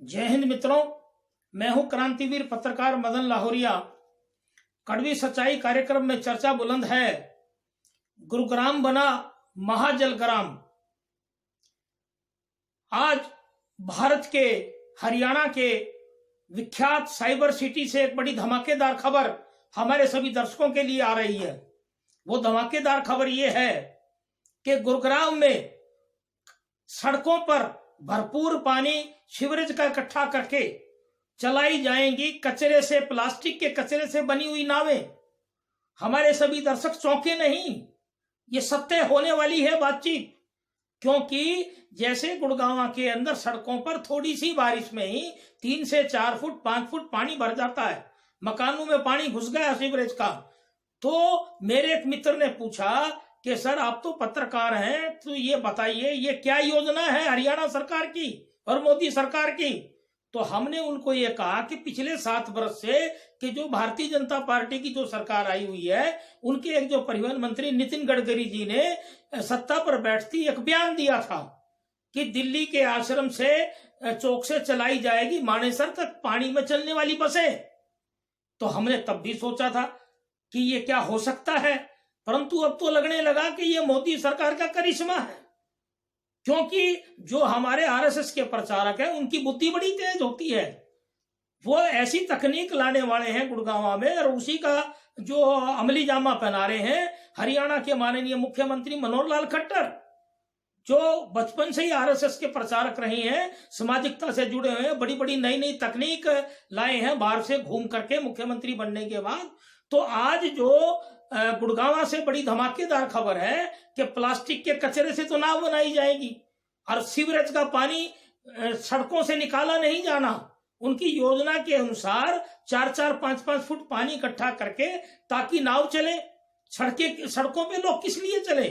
जय हिंद मित्रों, मैं हूं क्रांतिवीर पत्रकार मदन लाहौरिया। कड़वी सच्चाई कार्यक्रम में चर्चा बुलंद है। गुरुग्राम बना महाजलग्राम। आज भारत के हरियाणा के विख्यात साइबर सिटी से एक बड़ी धमाकेदार खबर हमारे सभी दर्शकों के लिए आ रही है। वो धमाकेदार खबर ये है कि गुरुग्राम में सड़कों पर भरपूर पानी सीवरेज का इकट्ठा करके चलाई जाएंगी कचरे से, प्लास्टिक के कचरे से बनी हुई नावें। हमारे सभी दर्शक चौंके नहीं, ये सत्य होने वाली है बातचीत। क्योंकि जैसे गुड़गांव के अंदर सड़कों पर थोड़ी सी बारिश में ही 3 से 4 फुट 5 फुट पानी भर जाता है, मकानों में पानी घुस गया सीवरेज का। तो मेरे एक मित्र ने पूछा कि सर आप तो पत्रकार हैं, तो ये बताइए ये क्या योजना है हरियाणा सरकार की और मोदी सरकार की। तो हमने उनको ये कहा कि पिछले 7 वर्ष से कि जो भारतीय जनता पार्टी की जो सरकार आई हुई है, उनके एक जो परिवहन मंत्री नितिन गडकरी जी ने सत्ता पर बैठती एक बयान दिया था कि दिल्ली के आश्रम से चौक से चलाई जाएगी मानेसर तक पानी में चलने वाली बसें। तो हमने तब भी सोचा था कि ये क्या हो सकता है, परंतु अब तो लगने लगा कि ये मोदी सरकार का करिश्मा है। क्योंकि जो हमारे आरएसएस के प्रचारक हैं उनकी बुद्धि बड़ी तेज होती है। वो ऐसी तकनीक लाने वाले हैं गुड़गांव में, और उसी का जो अमली जामा पहना रहे हैं हरियाणा के माननीय मुख्यमंत्री मनोहर लाल खट्टर, जो बचपन से ही आरएसएस के प्रचारक रहे हैं, सामाजिकता से जुड़े हुए हैं, बड़ी बड़ी नई नई तकनीक लाए हैं बाहर से घूम करके मुख्यमंत्री बनने के बाद। तो आज जो गुड़गांव से बड़ी धमाकेदार खबर है कि प्लास्टिक के कचरे से तो नाव बनाई जाएगी और सीवरेज का पानी सड़कों से निकाला नहीं जाना। उनकी योजना के अनुसार 4-4 5-5 फुट पानी इकट्ठा करके ताकि नाव चले। सड़कों पे लोग किस लिए चले?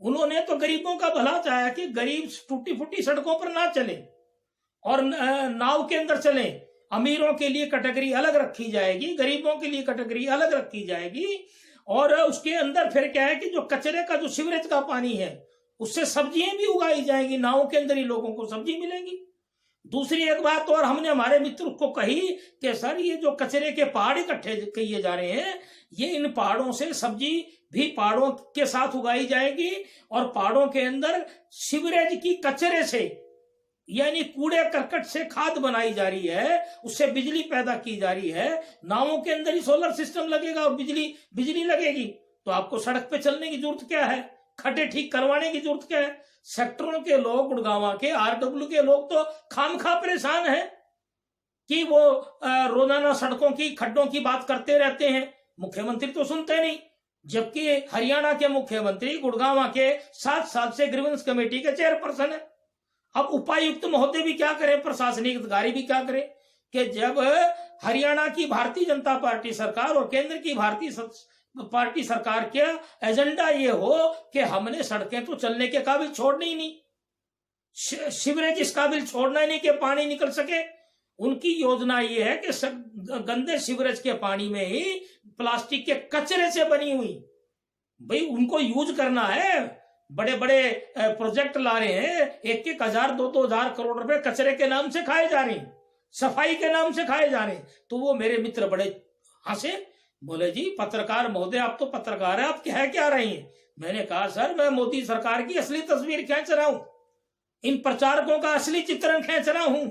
उन्होंने तो गरीबों का भला चाहा कि गरीब टूटी फूटी सड़कों पर ना चले और नाव के अंदर चले। अमीरों के लिए कैटेगरी अलग रखी जाएगी, गरीबों के लिए कैटेगरी अलग रखी जाएगी। और उसके अंदर फिर क्या है कि जो कचरे का जो सीवरेज का पानी है उससे सब्जियां भी उगाई जाएंगी, नावों के अंदर ही लोगों को सब्जी मिलेगी। दूसरी एक बात और हमने हमारे मित्र को कही कि सर ये जो कचरे के पहाड़ इकट्ठे किए जा रहे हैं, ये इन पहाड़ों से सब्जी भी पहाड़ों के साथ उगाई जाएगी और पहाड़ों के अंदर सीवरेज की कचरे से यानी कूड़े करकट से खाद बनाई जा रही है, उससे बिजली पैदा की जा रही है। नावों के अंदर ही सोलर सिस्टम लगेगा और बिजली लगेगी। तो आपको सड़क पे चलने की जरूरत क्या है? खड्डे ठीक करवाने की जरूरत क्या है? सेक्टरों के लोग, गुड़गांव के आरडब्ल्यू के लोग तो खामखा परेशान हैं कि वो रोजाना सड़कों की खड्डों की बात करते रहते हैं, मुख्यमंत्री तो सुनते नहीं। जबकि हरियाणा के मुख्यमंत्री गुड़गांव के 7 साल से ग्रीवेंस कमेटी के चेयरपर्सन है। अब उपायुक्त महोदय भी क्या करें, प्रशासनिक अधिकारी भी क्या करें कि जब हरियाणा की भारतीय जनता पार्टी सरकार और केंद्र की भारतीय पार्टी सरकार का एजेंडा ये हो कि हमने सड़कें तो चलने के काबिल छोड़नी ही नहीं, सीवरेज इस काबिल छोड़ना ही नहीं कि पानी निकल सके। उनकी योजना ये है कि गंदे सीवरेज के पानी में ही प्लास्टिक के कचरे से बनी हुई, भाई उनको यूज करना है। बड़े बड़े प्रोजेक्ट ला रहे हैं, 1-1 हजार 2-2 हजार करोड़ रुपए कचरे के नाम से खाए जा रहे हैं, सफाई के नाम से खाए जा रहे हैं। तो वो मेरे मित्र बड़े हंसे, बोले जी पत्रकार महोदय आप तो पत्रकार है, आप क्या रहे हैं? मैंने कहा सर मैं मोदी सरकार की असली तस्वीर खींच रहा हूं, इन प्रचारकों का असली चित्रण खींच रहा हूं।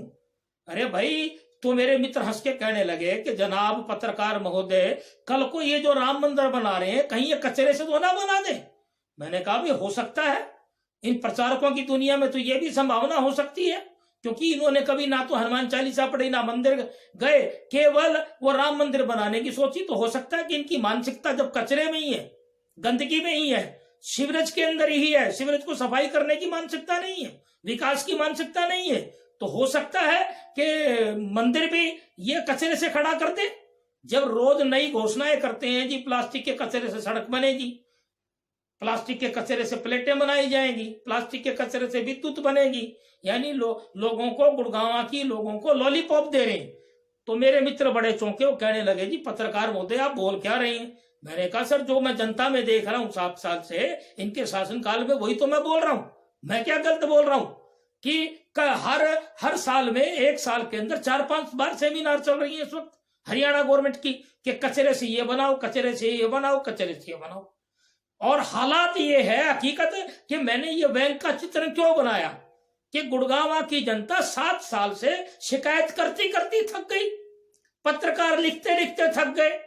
अरे भाई, तो मेरे मित्र हंस के कहने लगे कि जनाब पत्रकार महोदय, कल को ये जो राम मंदिर बना रहे हैं कहीं ये कचरे से तो ना बना दे। मैंने कहा भी हो सकता है, इन प्रचारकों की दुनिया में तो ये भी संभावना हो सकती है, क्योंकि इन्होंने कभी ना तो हनुमान चालीसा पढ़ी ना मंदिर गए, केवल वो राम मंदिर बनाने की सोची। तो हो सकता है कि इनकी मानसिकता जब कचरे में ही है, गंदगी में ही है, सीवरेज के अंदर ही है, सीवरेज को सफाई करने की मानसिकता नहीं है, विकास की मानसिकता नहीं है, तो हो सकता है कि मंदिर भी ये कचरे से खड़ा कर दे। जब रोज नई घोषणाएं करते हैं जी प्लास्टिक के कचरे से सड़क बनेगी, प्लास्टिक के कचरे से प्लेटें बनाई जाएंगी, प्लास्टिक के कचरे से विद्युत बनेगी, यानी लोगों को, गुड़गांव की लोगों को लॉलीपॉप दे रहे हैं। तो मेरे मित्र बड़े चौंके, वो कहने लगे जी पत्रकार महोदय आप बोल क्या रहे हैं? मैंने कहा सर जो मैं जनता में देख रहा हूं 7 साल से इनके शासनकाल में, वही तो मैं बोल रहा हूं। मैं क्या गलत बोल रहा हूं कि हर साल में, एक साल के अंदर 4-5 बार सेमिनार चल रही है इस वक्त हरियाणा गवर्नमेंट की कि कचरे से ये बनाओ, कचरे से ये बनाओ, कचरे से ये बनाओ। और हालात ये है, हकीकत कि मैंने ये बैंक का चित्रण क्यों बनाया कि गुड़गांव की जनता 7 साल से शिकायत करती करती थक गई, पत्रकार लिखते लिखते थक गए,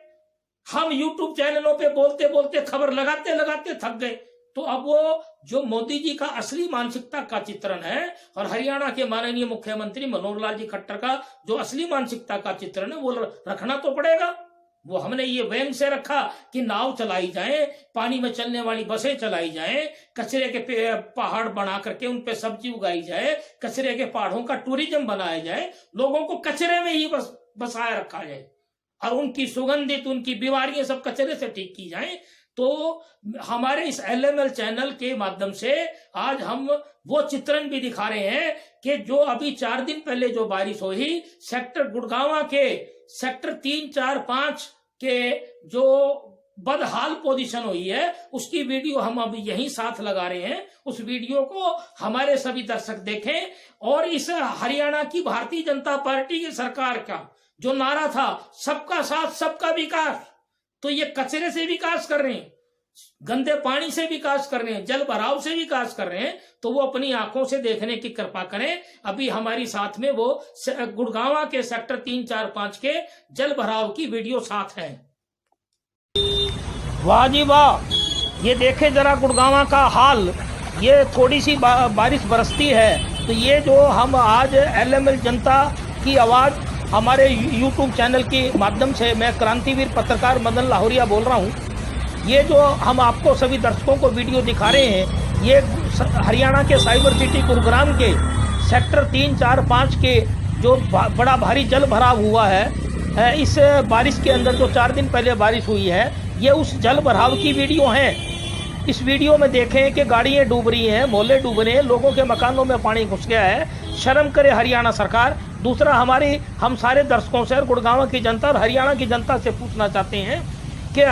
हम यूट्यूब चैनलों पे बोलते बोलते, खबर लगाते लगाते थक गए। तो अब वो जो मोदी जी का असली मानसिकता का चित्रण है और हरियाणा के माननीय मुख्यमंत्री मनोहर लाल जी खट्टर का जो असली मानसिकता का चित्रण है वो रखना तो पड़ेगा। वो हमने ये वैन से रखा कि नाव चलाई जाए, पानी में चलने वाली बसें चलाई जाए, कचरे के पहाड़ बना करके उन पे सब्जी उगाई जाए, कचरे के पहाड़ों का टूरिज्म बनाया जाए, लोगों को कचरे में ही बसाए रखा जाए और उनकी सुगंधित, उनकी बीमारियां सब कचरे से ठीक की जाए। तो हमारे इस LML चैनल के माध्यम से आज हम वो चित्रण भी दिखा रहे हैं कि जो अभी 4 दिन पहले जो बारिश हुई, सेक्टर गुड़गांव के सेक्टर 3, 4, 5 के जो बदहाल पोजीशन हुई है, उसकी वीडियो हम अभी यहीं साथ लगा रहे हैं। उस वीडियो को हमारे सभी दर्शक देखें और इस हरियाणा की भारतीय जनता पार्टी की सरकार का जो नारा था, सबका साथ सबका विकास, तो ये कचरे से विकास कर रहे हैं, गंदे पानी से विकास कर रहे हैं, जल भराव से विकास कर रहे हैं। तो वो अपनी आंखों से देखने की कृपा करें। अभी हमारी साथ में वो गुड़गांव के सेक्टर 3, 4, 5 के जल भराव की वीडियो साथ है। वाह जी वाह, ये देखें जरा गुड़गांव का हाल। ये थोड़ी सी बारिश बरसती है तो ये जो हम आज LML जनता की आवाज हमारे YouTube चैनल के माध्यम से, मैं क्रांतिवीर पत्रकार मदन लाहौरिया बोल रहा हूँ। ये जो हम आपको सभी दर्शकों को वीडियो दिखा रहे हैं, ये हरियाणा के साइबर सिटी गुरुग्राम के सेक्टर 3, 4, 5 के जो बड़ा भारी जल भराव हुआ है, इस बारिश के अंदर जो 4 दिन पहले बारिश हुई है, ये उस जल भराव की वीडियो है। इस वीडियो में देखें कि गाड़ियाँ डूब रही हैं, मोहल्ले डूब रहे हैं, लोगों के मकानों में पानी घुस गया है। शर्म करे हरियाणा सरकार। दूसरा, हम सारे दर्शकों से और गुड़गांव की जनता और हरियाणा की जनता से पूछना चाहते हैं कि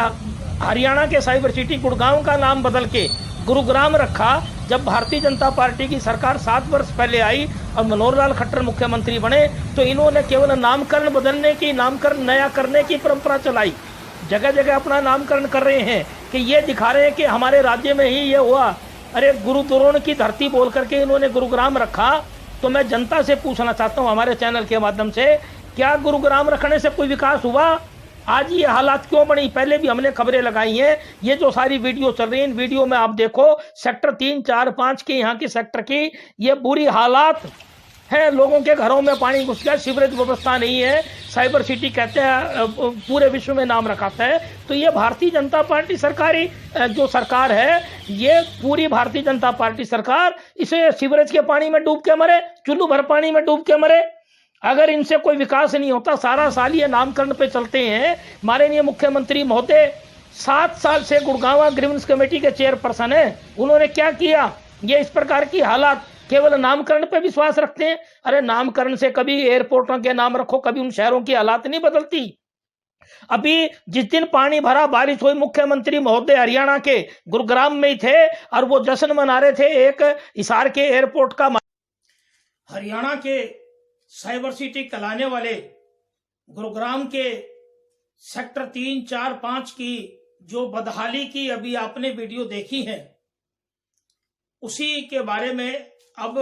हरियाणा के साइबर सिटी गुड़गांव का नाम बदल के गुरुग्राम रखा। जब भारतीय जनता पार्टी की सरकार 7 वर्ष पहले आई और मनोहर लाल खट्टर मुख्यमंत्री बने, तो इन्होंने केवल नामकरण बदलने की, नामकरण नया करने की परंपरा चलाई। जगह जगह अपना नामकरण कर रहे हैं कि ये दिखा रहे हैं कि हमारे राज्य में ही ये हुआ। अरे गुरु द्रोण की धरती बोल करके इन्होंने गुरुग्राम रखा। तो मैं जनता से पूछना चाहता हूं हमारे चैनल के माध्यम से, क्या गुरुग्राम रखने से कोई विकास हुआ? आज ये हालात क्यों बनी? पहले भी हमने खबरें लगाई हैं। ये जो सारी वीडियो चल रही है, इन वीडियो में आप देखो सेक्टर 3, 4, 5 के यहाँ की सेक्टर की ये बुरी हालात है। लोगों के घरों में पानी घुस गया, सीवरेज व्यवस्था नहीं है। साइबर सिटी कहते हैं, पूरे विश्व में नाम रखाता है। तो ये भारतीय जनता पार्टी सरकारी जो सरकार है, ये पूरी भारतीय जनता पार्टी सरकार इसे सीवरेज के पानी में डूब के मरे, चुल्लू भर पानी में डूब के मरे। अगर इनसे कोई विकास नहीं होता, सारा साल ये नामकरण पे चलते हैं। माननीय मुख्यमंत्री महोदय 7 साल से गुड़गांव ग्रीवेंस कमेटी के चेयरपर्सन है, उन्होंने क्या किया? ये इस प्रकार की हालात, केवल नामकरण पे विश्वास रखते हैं। अरे नामकरण से कभी एयरपोर्टों के नाम रखो, कभी उन शहरों की हालात नहीं बदलती। अभी जिस दिन पानी भरा, बारिश हुई, मुख्यमंत्री महोदय हरियाणा के गुरुग्राम में ही थे और वो जश्न मना रहे थे एक हिसार के एयरपोर्ट का। हरियाणा के साइबर सिटी कहलाने वाले गुरुग्राम के सेक्टर 3, 4, 5 की जो बदहाली की अभी आपने वीडियो देखी है, उसी के बारे में अब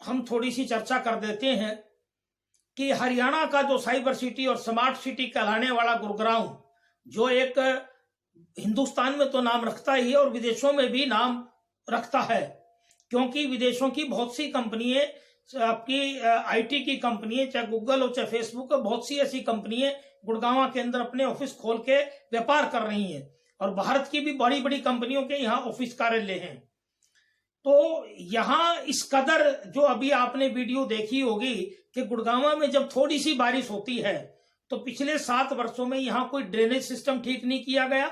हम थोड़ी सी चर्चा कर देते हैं कि हरियाणा का जो साइबर सिटी और स्मार्ट सिटी कहलाने वाला गुरुग्राम, जो एक हिंदुस्तान में तो नाम रखता ही है और विदेशों में भी नाम रखता है, क्योंकि विदेशों की बहुत सी कंपनियां, आपकी IT की कंपनी, चाहे गूगल हो चाहे फेसबुक हो, बहुत सी ऐसी कंपनियां गुड़गांव के अंदर अपने ऑफिस खोल के व्यापार कर रही हैं और भारत की भी बड़ी बड़ी कंपनियों के यहाँ ऑफिस कार्यालय हैं। तो यहाँ इस कदर जो अभी आपने वीडियो देखी होगी कि गुड़गांव में जब थोड़ी सी बारिश होती है तो पिछले 7 वर्षों में यहाँ कोई ड्रेनेज सिस्टम ठीक नहीं किया गया,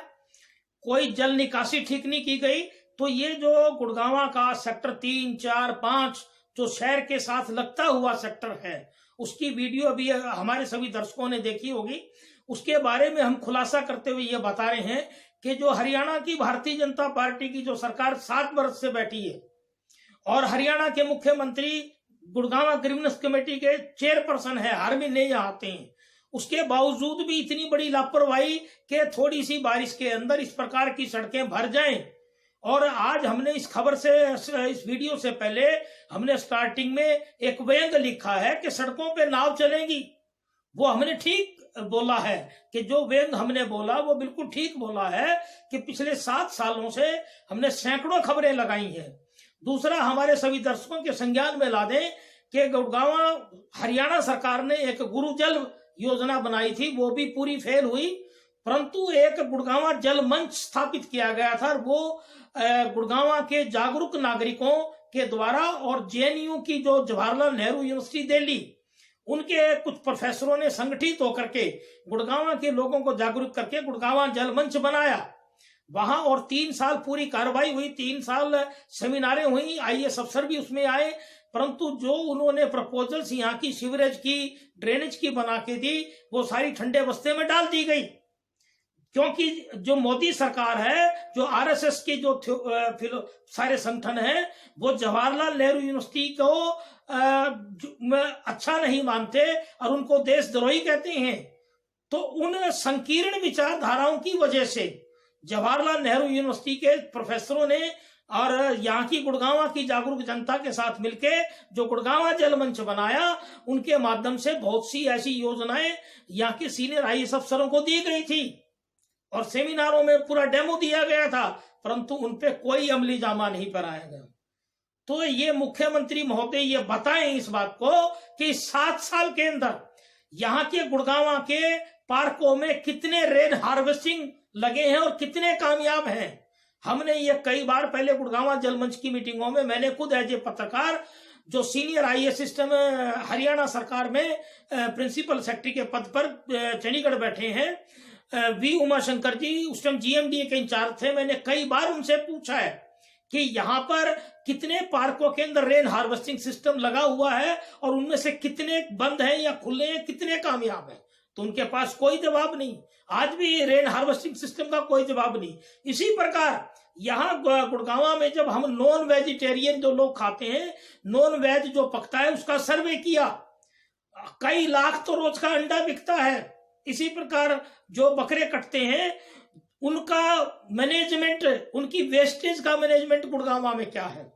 कोई जल निकासी ठीक नहीं की गई। तो ये जो गुड़गांव का सेक्टर 3, 4, 5 जो शहर के साथ लगता हुआ सेक्टर है, उसकी वीडियो अभी हमारे सभी दर्शकों ने देखी होगी। उसके बारे में हम खुलासा करते हुए ये बता रहे हैं कि जो हरियाणा की भारतीय जनता पार्टी की जो सरकार 7 वर्ष से बैठी है और हरियाणा के मुख्यमंत्री गुड़गांव ग्रीवनेस कमेटी के चेयरपर्सन है, हर महीने यहाँ आते हैं, उसके बावजूद भी इतनी बड़ी लापरवाही कि थोड़ी सी बारिश के अंदर इस प्रकार की सड़कें भर जाएं। और आज हमने इस खबर से, इस वीडियो से पहले हमने स्टार्टिंग में एक व्यंग लिखा है कि सड़कों पे नाव चलेंगी। वो हमने ठीक बोला है कि जो व्यंग हमने बोला वो बिल्कुल ठीक बोला है कि पिछले 7 सालों से हमने सैकड़ों खबरें लगाई हैं। दूसरा, हमारे सभी दर्शकों के संज्ञान में ला दें कि गुड़गांव हरियाणा सरकार ने एक गुरुजल योजना बनाई थी, वो भी पूरी फेल हुई, परंतु एक गुड़गांव जल मंच स्थापित किया गया था। वो गुड़गांव के जागरूक नागरिकों के द्वारा और जेएनयू की जो जवाहरलाल नेहरू यूनिवर्सिटी दिल्ली, उनके कुछ प्रोफेसरों ने संगठित होकर के गुड़गांव के लोगों को जागरूक करके गुड़गांव जल मंच बनाया वहां। और 3 साल पूरी कार्रवाई हुई, 3 साल सेमिनारें हुई, आईएएस अफसर भी उसमें आए, परंतु जो उन्होंने प्रपोजल्स यहाँ की सीवरेज की, ड्रेनेज की बना के दी, वो सारी ठंडे बस्ते में डाल दी गई। क्योंकि जो मोदी सरकार है, जो आरएसएस के जो सारे संगठन हैं, वो जवाहरलाल नेहरू यूनिवर्सिटी को अच्छा नहीं मानते और उनको देशद्रोही कहते हैं। तो उन संकीर्ण विचारधाराओं की वजह से जवाहरलाल नेहरू यूनिवर्सिटी के प्रोफेसरों ने और यहाँ की गुड़गांव की जागरूक जनता के साथ मिलके जो गुड़गांव जल मंच बनाया, उनके माध्यम से बहुत सी ऐसी योजनाएं यहाँ के सीनियर आईएएस अफसरों को दी गई थी और सेमिनारों में पूरा डेमो दिया गया था, परंतु उनपे कोई अमली जामा नहीं पहनाया गया। तो ये मुख्यमंत्री महोदय ये बताएं इस बात को कि 7 साल के अंदर यहाँ के गुड़गांव के पार्कों में कितने रेन हार्वेस्टिंग लगे हैं और कितने कामयाब हैं। हमने ये कई बार पहले गुड़गांव जल मंच की मीटिंगों में, मैंने खुद एज ए पत्रकार, जो सीनियर आईएएस सिस्टम हरियाणा सरकार में प्रिंसिपल सेक्रेटरी के पद पर चंडीगढ़ बैठे हैं, वी उमाशंकर जी उस टाइम जीएमडीए के इंचार्ज थे, मैंने कई बार उनसे पूछा है कि यहाँ पर कितने पार्कों के अंदर रेन हार्वेस्टिंग सिस्टम लगा हुआ है और उनमें से कितने बंद हैं या खुले हैं, कितने कामयाब हैं। तो उनके पास कोई जवाब नहीं, आज भी रेन हार्वेस्टिंग सिस्टम का कोई जवाब नहीं। इसी प्रकार यहाँ गुड़गांव में जब हम नॉन वेजिटेरियन जो लोग खाते हैं, नॉन वेज जो पकता है, उसका सर्वे किया, कई लाख तो रोज का अंडा बिकता है। इसी प्रकार जो बकरे कटते हैं उनका मैनेजमेंट, उनकी वेस्टेज का मैनेजमेंट गुड़गांव में क्या है।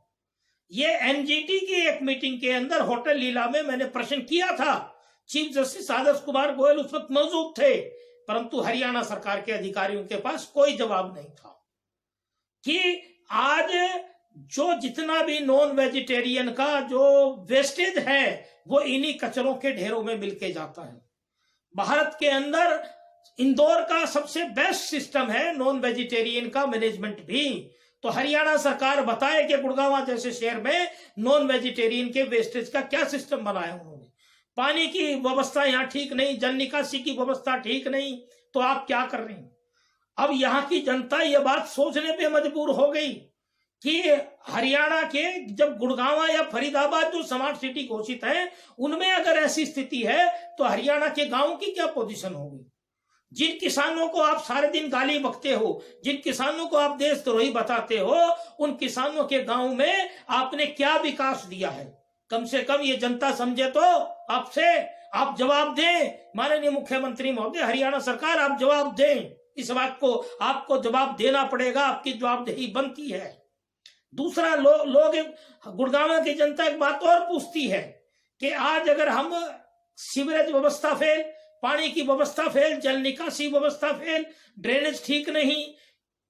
ये एनजीटी की एक मीटिंग के अंदर होटल लीला में मैंने प्रश्न किया था, चीफ जस्टिस आदर्श कुमार गोयल उस वक्त मौजूद थे, परंतु हरियाणा सरकार के अधिकारियों के पास कोई जवाब नहीं था कि आज जो जितना भी नॉन वेजिटेरियन का जो वेस्टेज है वो इन्हीं कचरों के ढेरों में मिलके जाता है। भारत के अंदर इंदौर का सबसे बेस्ट सिस्टम है नॉन वेजिटेरियन का मैनेजमेंट भी। तो हरियाणा सरकार बताए कि गुड़गांव जैसे शहर में नॉन वेजिटेरियन के वेस्टेज का क्या सिस्टम बनाया उन्होंने। पानी की व्यवस्था यहाँ ठीक नहीं, जल निकासी की व्यवस्था ठीक नहीं, तो आप क्या कर रहे हैं। अब यहाँ की जनता ये बात सोचने पे मजबूर हो गई कि हरियाणा के जब गुड़गांव या फरीदाबाद जो स्मार्ट सिटी घोषित है, उनमें अगर ऐसी स्थिति है तो हरियाणा के गांव की क्या पोजीशन होगी। जिन किसानों को आप सारे दिन गाली बकते हो, जिन किसानों को आप देशद्रोही बताते हो, उन किसानों के गांव में आपने क्या विकास दिया है। कम से कम ये जनता समझे तो आपसे आप जवाब दें। माननीय मुख्यमंत्री महोदय, हरियाणा सरकार, आप जवाब दें इस बात को, आपको जवाब देना पड़ेगा, आपकी जवाबदेही बनती है। दूसरा, लोग गुड़गांव की जनता एक बात और पूछती है कि आज अगर हम सीवरेज व्यवस्था फेल, पानी की व्यवस्था फेल, जल निकासी व्यवस्था फेल, ड्रेनेज ठीक नहीं,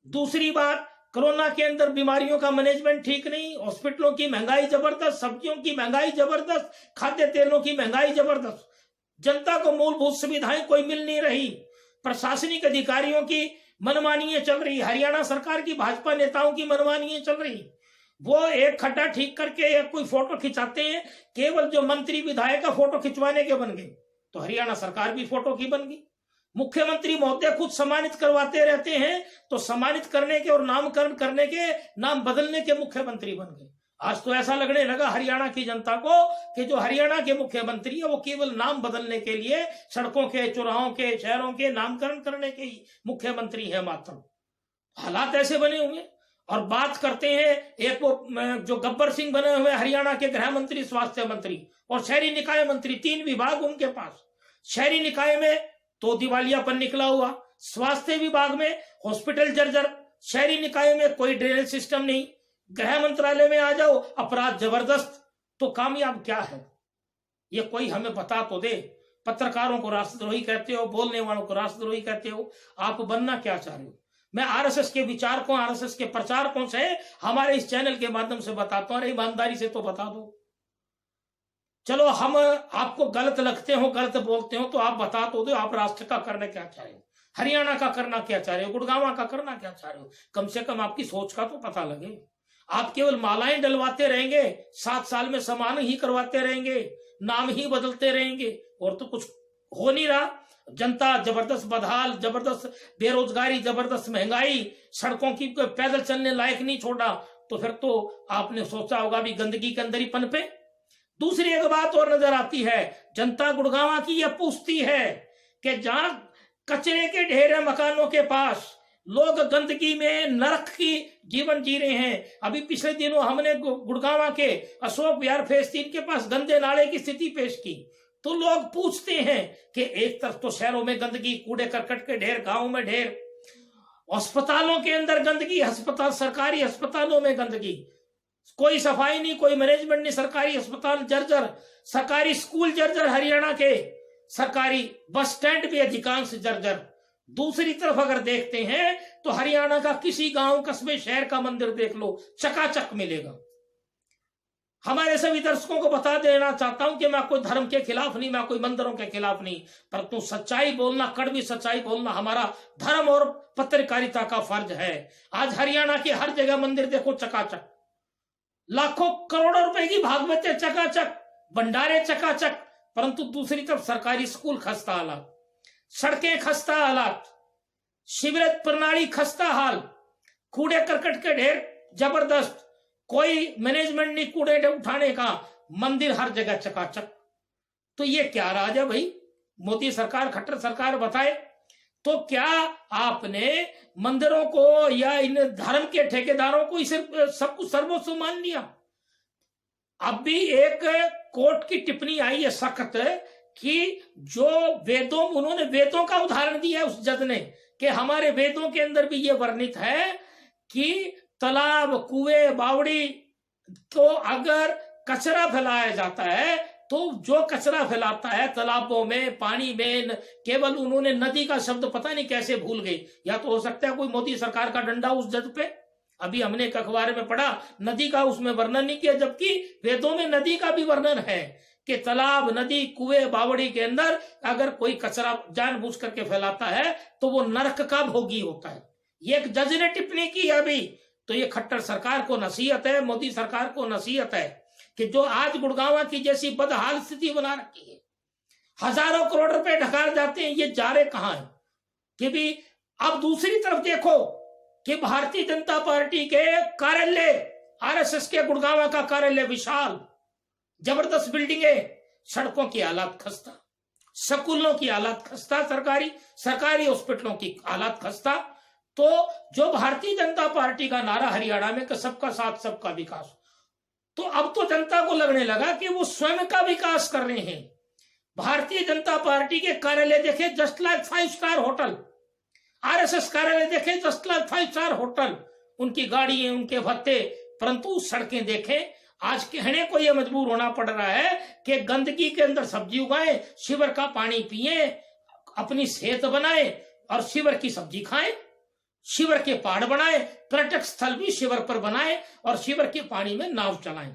दूसरी बात कोरोना के अंदर बीमारियों का मैनेजमेंट ठीक नहीं, हॉस्पिटलों की महंगाई जबरदस्त, सब्जियों की महंगाई जबरदस्त, खाद्य तेलों की महंगाई जबरदस्त, जनता को मूलभूत सुविधाएं कोई मिल नहीं रही, प्रशासनिक अधिकारियों की मनमानियां चल रही, हरियाणा सरकार की भाजपा नेताओं की मनमानियां चल रही। वो एक खड्डा ठीक करके या कोई फोटो खिंचाते हैं, केवल जो मंत्री विधायक का फोटो खिंचवाने के बन गए, तो हरियाणा सरकार भी फोटो की बन गई। मुख्यमंत्री महोदय खुद सम्मानित करवाते रहते हैं, तो सम्मानित करने के और नामकरण करने के, नाम बदलने के मुख्यमंत्री बन गए। आज तो ऐसा लगने लगा हरियाणा की जनता को कि जो हरियाणा के मुख्यमंत्री है वो केवल नाम बदलने के लिए, सड़कों के, चौराहों के, शहरों के नामकरण करने के ही मुख्यमंत्री है मात्र। हालात ऐसे बने हुए। और बात करते हैं एक वो जो गब्बर सिंह बने हुए हरियाणा के गृह मंत्री, स्वास्थ्य मंत्री और शहरी निकाय मंत्री, 3 विभाग उनके पास। शहरी निकाय में तो दिवालियापन निकला हुआ, स्वास्थ्य विभाग में हॉस्पिटल जर्जर, शहरी निकाय में कोई ड्रेनेज सिस्टम नहीं, गृह मंत्रालय में आ जाओ अपराध जबरदस्त। तो कामयाब क्या है ये कोई हमें बता तो दे। पत्रकारों को राष्ट्रद्रोही कहते हो, बोलने वालों को राष्ट्रद्रोही कहते हो, आप बनना क्या चाह रहे हो? मैं आरएसएस के विचारकों, आरएसएस के प्रचारकों से हमारे इस चैनल के माध्यम से बताता हूं, अरे ईमानदारी से तो बता दो। चलो हम आपको गलत लगते हो, गलत बोलते हो तो आप बता तो दो, आप राष्ट्र का करना क्या चाह रहे हो, हरियाणा का करना क्या चाह रहे हो, गुड़गांव का करना क्या चाह रहे हो। कम से कम आपकी सोच का तो पता लगे। आप केवल मालाएं डलवाते रहेंगे, 7 साल में समान ही करवाते रहेंगे, नाम ही बदलते रहेंगे और तो कुछ हो नहीं रहा। जनता जबरदस्त बदहाल, जबरदस्त बेरोजगारी, जबरदस्त महंगाई, सड़कों की पैदल चलने लायक नहीं छोड़ा। तो फिर तो आपने सोचा होगा भी गंदगी के अंदर ही पनपे। दूसरी एक बात और नजर आती है, जनता गुड़गांव की यह पूछती है कि जहां कचरे के ढेर है मकानों के पास, लोग गंदगी में नरक की जीवन जी रहे हैं। अभी पिछले दिनों हमने गुड़गांव के अशोक विहार फेज 3 के पास गंदे नाले की स्थिति पेश की। तो लोग पूछते हैं कि एक तरफ तो शहरों में गंदगी, कूड़े करकट के ढेर, गांव में ढेर, अस्पतालों के अंदर गंदगी, अस्पताल, सरकारी अस्पतालों में गंदगी, कोई सफाई नहीं, कोई मैनेजमेंट नहीं, सरकारी अस्पताल जर्जर, सरकारी स्कूल जर्जर, हरियाणा के सरकारी बस स्टैंड भी अधिकांश जर्जर। दूसरी तरफ अगर देखते हैं तो हरियाणा का किसी गांव, कस्बे, शहर का मंदिर देख लो, चकाचक मिलेगा। हमारे सभी दर्शकों को बता देना चाहता हूं कि मैं कोई धर्म के खिलाफ नहीं, मैं कोई मंदिरों के खिलाफ नहीं, परंतु सच्चाई बोलना, कड़वी सच्चाई बोलना हमारा धर्म और पत्रकारिता का फर्ज है। आज हरियाणा की हर जगह मंदिर देखो चकाचक, लाखों करोड़ों रुपए की भागवतें चकाचक, भंडारे चकाचक, परंतु दूसरी तरफ सरकारी स्कूल खस्ता हालात, सड़कें खस्ता हालात, सीवरेज प्रणाली खस्ता हाल, कूड़े करकट के ढेर जबरदस्त, कोई मैनेजमेंट नहीं कूड़े उठाने का, मंदिर हर जगह चकाचक। तो ये क्या राज है भाई? मोदी सरकार, खट्टर सरकार बताए तो क्या आपने मंदिरों को या इन धर्म के ठेकेदारों को इसे सब कुछ सर्वोच्च मान लिया? अब भी एक कोर्ट की टिप्पणी आई है सख्त कि जो वेदों, उन्होंने वेदों का उदाहरण दिया है उस जज ने कि हमारे वेदों के अंदर भी ये वर्णित है कि तालाब, कुएं, बावड़ी तो अगर कचरा फैलाया जाता है तो जो कचरा फैलाता है तालाबों में, पानी में, केवल उन्होंने नदी का शब्द पता नहीं कैसे भूल गए, या तो हो सकता है कोई मोदी सरकार का डंडा उस जज पे। अभी हमने एक अखबार में पढ़ा, नदी का उसमें वर्णन नहीं किया, जबकि वेदों में नदी का भी वर्णन है कि तालाब, नदी, कुएं, बावड़ी के अंदर अगर कोई कचरा जानबूझ करके फैलाता है तो वो नरक का भोगी होता है। ये एक जज ने टिप्पणी की अभी। तो ये खट्टर सरकार को नसीहत है, मोदी सरकार को नसीहत है कि जो आज गुड़गांव की जैसी बदहाल स्थिति बना रखी है, हजारों करोड़ रुपए ढकार जाते हैं, ये जा रहे कहां है? कि भी अब दूसरी तरफ देखो कि भारतीय जनता पार्टी के कार्यालय, आरएसएस के गुड़गांव का कार्यालय विशाल, जबरदस्त बिल्डिंगें, सड़कों की हालत खस्ता, स्कूलों की हालत खस्ता, सरकारी हॉस्पिटलों की हालत खस्ता। तो जो भारतीय जनता पार्टी का नारा हरियाणा में कि सबका साथ सबका विकास, तो अब तो जनता को लगने लगा कि वो स्वयं का विकास कर रहे हैं। भारतीय जनता पार्टी के कार्यालय देखे just like 5 star hotel, RSS कार्यालय देखे जस्ट लाइक 5 स्टार होटल, उनकी गाड़ी है, उनके भत्ते, परंतु सड़कें देखें। आज कहने को यह मजबूर होना पड़ रहा है कि गंदगी के अंदर सब्जी उगाएं, शिवर का पानी पिए, अपनी सेहत बनाए और शिवर की सब्जी खाएं, शिवर के पहाड़ बनाए, पर्यटक स्थल भी शिवर पर बनाए और शिवर के पानी में नाव चलाएं।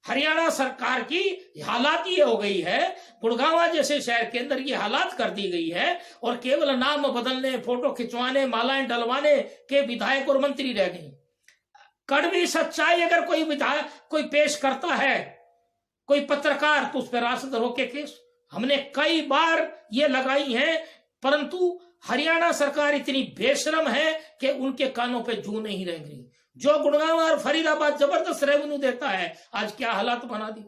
हरियाणा सरकार की हालात ये हो गई है, गुड़गांव जैसे शहर के अंदर ये हालात कर दी गई है और केवल नाम बदलने, फोटो खिंचवाने, मालाएं डलवाने के विधायक और मंत्री रह गए। कड़वी सच्चाई अगर कोई विधायक कोई पेश करता है, कोई पत्रकार, तो उस पर राष्ट्रद्रोह के केस हमने कई बार ये लगाई है, परंतु हरियाणा सरकार इतनी बेशरम है कि उनके कानों पे जू नहीं रेंग रही। जो गुड़गांव और फरीदाबाद जबरदस्त रेवेन्यू देता है, आज क्या हालात बना दी।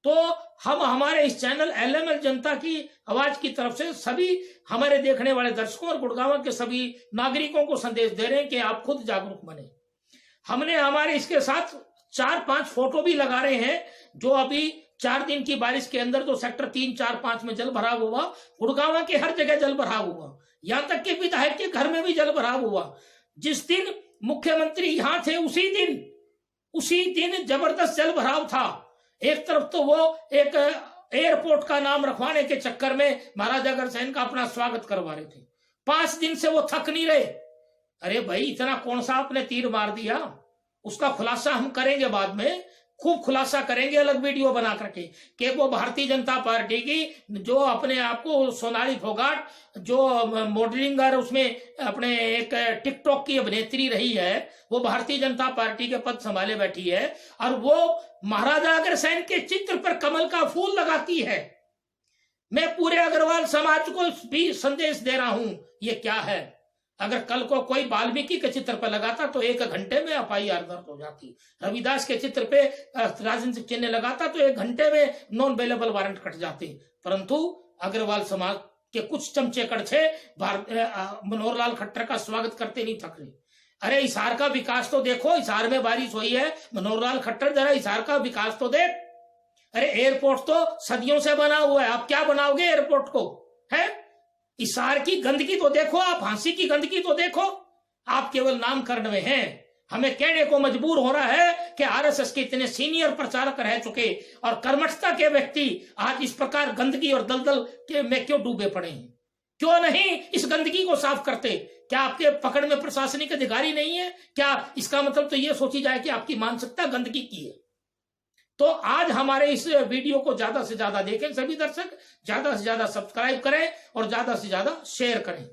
तो हम हमारे इस चैनल एलएमएल जनता की आवाज की तरफ से सभी हमारे देखने वाले दर्शकों और गुड़गांव के सभी नागरिकों को संदेश दे रहे हैं कि आप खुद जागरूक बने। हमने हमारे इसके साथ 4-5 फोटो भी लगा रहे हैं, जो अभी 4 दिन की बारिश के अंदर जो सेक्टर 3, 4, 5 में जल भराव हुआ, गुड़गांव के हर जगह जल भराव हुआ, यहां तक कि विधायक के घर में भी जल भराव हुआ। जिस दिन मुख्यमंत्री यहां थे उसी दिन जबरदस्त जल भराव था। एक तरफ तो वो एक एयरपोर्ट का नाम रखवाने के चक्कर में महाराजा अग्रसेन का अपना स्वागत करवा रहे थे। 5 दिन से वो थक नहीं रहे। अरे भाई, इतना कौन सा आपने तीर मार दिया? उसका खुलासा हम करेंगे बाद में, खूब खुलासा करेंगे अलग वीडियो बना करके, कि वो भारतीय जनता पार्टी की जो अपने आप को सोनाली फोगाट जो मॉडलिंग और उसमें अपने एक टिकटॉक की अभिनेत्री रही है, वो भारतीय जनता पार्टी के पद संभाले बैठी है और वो महाराजा अग्रसेन के चित्र पर कमल का फूल लगाती है। मैं पूरे अग्रवाल समाज को भी संदेश दे रहा हूं, ये क्या है? अगर कल को कोई वाल्मीकि के चित्र पर लगाता तो 1 घंटे में FIR दर्ज हो जाती। रविदास के चित्र पे राजनीतिक चिन्ह लगाता तो 1 घंटे में नॉन अवेलेबल वारंट कट जाते। परंतु अग्रवाल समाज के कुछ चमचे कड़छे मनोहर लाल खट्टर का स्वागत करते नहीं थक रहे। अरे हिसार का विकास तो देखो, हिसार में बारिश हुई है, मनोहर लाल खट्टर जरा हिसार का विकास तो देख। अरे एयरपोर्ट तो सदियों से बना हुआ है, आप क्या बनाओगे एयरपोर्ट को? है हिसार की गंदगी तो देखो, आप झांसी की गंदगी तो देखो। आप केवल नामकरण में हैं। हमें कहने को मजबूर हो रहा है कि RSS के इतने सीनियर प्रचारक रह चुके और कर्मठता के व्यक्ति आज इस प्रकार गंदगी और दलदल के में क्यों डूबे पड़े हैं? क्यों नहीं इस गंदगी को साफ करते? क्या आपके पकड़ में प्रशासनिक अधिकारी नहीं है? क्या इसका मतलब तो यह सोची जाए कि आपकी मानसिकता गंदगी की है? तो आज हमारे इस वीडियो को ज्यादा से ज्यादा देखें सभी दर्शक, ज्यादा से ज्यादा सब्सक्राइब करें और ज्यादा से ज्यादा शेयर करें।